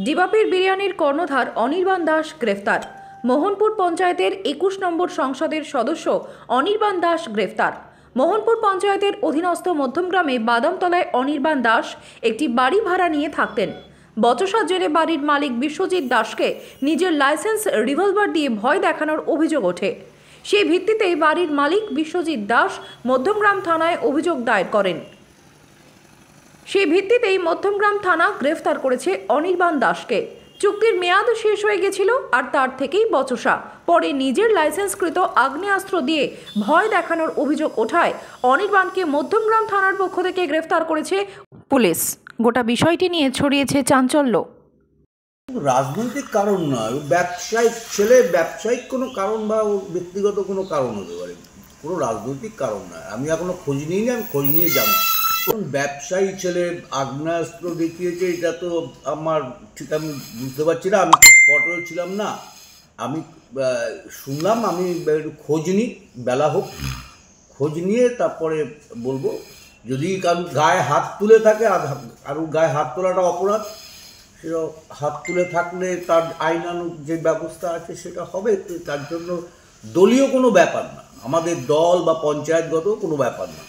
ডিবাপির বিরিয়ানির কর্ণধার অনির্বাণ দাস গ্রেফতার। মোহনপুর পঞ্চায়েতের 21 নম্বর সংসদের সদস্য অনির্বাণ দাস গ্রেফতার। মোহনপুর পঞ্চায়েতের অধীনস্থ মধ্যমগ্রামে বাদামতলায় অনির্বাণ দাস একটি বাড়ি ভাড়া নিয়ে থাকতেন। বচসার জেরে বাড়ির মালিক বিশ্বজিৎ দাসকে নিজের লাইসেন্স রিভলভার দিয়ে ভয় দেখানোর অভিযোগ ওঠে। সেই ভিত্তিতেই বাড়ির মালিক বিশ্বজিৎ দাস মধ্যমগ্রাম থানায় অভিযোগ দায়ের করেন। সেই ভিত্তিতেই মধ্যমগ্রাম থানা গ্রেফতার করেছে অনির্বাণ দাসকে। চুক্তির মেয়াদ শেষ হয়ে গেছিল আর তার থেকেই বচসা। পরে নিজের লাইসেন্সকৃত আগ্নেয়াস্ত্র দিয়ে ভয় দেখানোর অভিযোগ ওঠায় অনির্বাণকে মধ্যমগ্রাম থানার পক্ষ থেকে গ্রেফতার করেছে পুলিশ। গোটা বিষয়টি নিয়ে ছড়িয়েছে চাঞ্চল্য। রাজনৈতিক কারণ নয়, ব্যবসায়িক ছেলে, ব্যবসায়িক কোনো কারণ বা ব্যক্তিগত কোনো কারণ হতে পারে, কোনো রাজনৈতিক কারণ নয়। আমি এখনো খোঁজ নিইনি, আমি খোঁজ নিয়ে জানি। ব্যবসায়ী ছেলে আগ্নেয়াস্ত্র দেখিয়েছে, এটা তো আমার ঠিক আমি বুঝতে পারছি না, আমি স্পটেও ছিলাম না। আমি শুনলাম, আমি একটু খোঁজ নিই, বেলা হোক, খোঁজ নিয়ে তারপরে বলবো। যদি কারোর গায়ে হাত তুলে থাকে, কারোর গায়ে হাত তোলাটা অপরাধ, সেটা হাত তুলে থাকলে তার আইনানুগ যে ব্যবস্থা আছে সেটা হবে। তার জন্য দলীয় কোনো ব্যাপার না, আমাদের দল বা পঞ্চায়েতগত কোনো ব্যাপার না।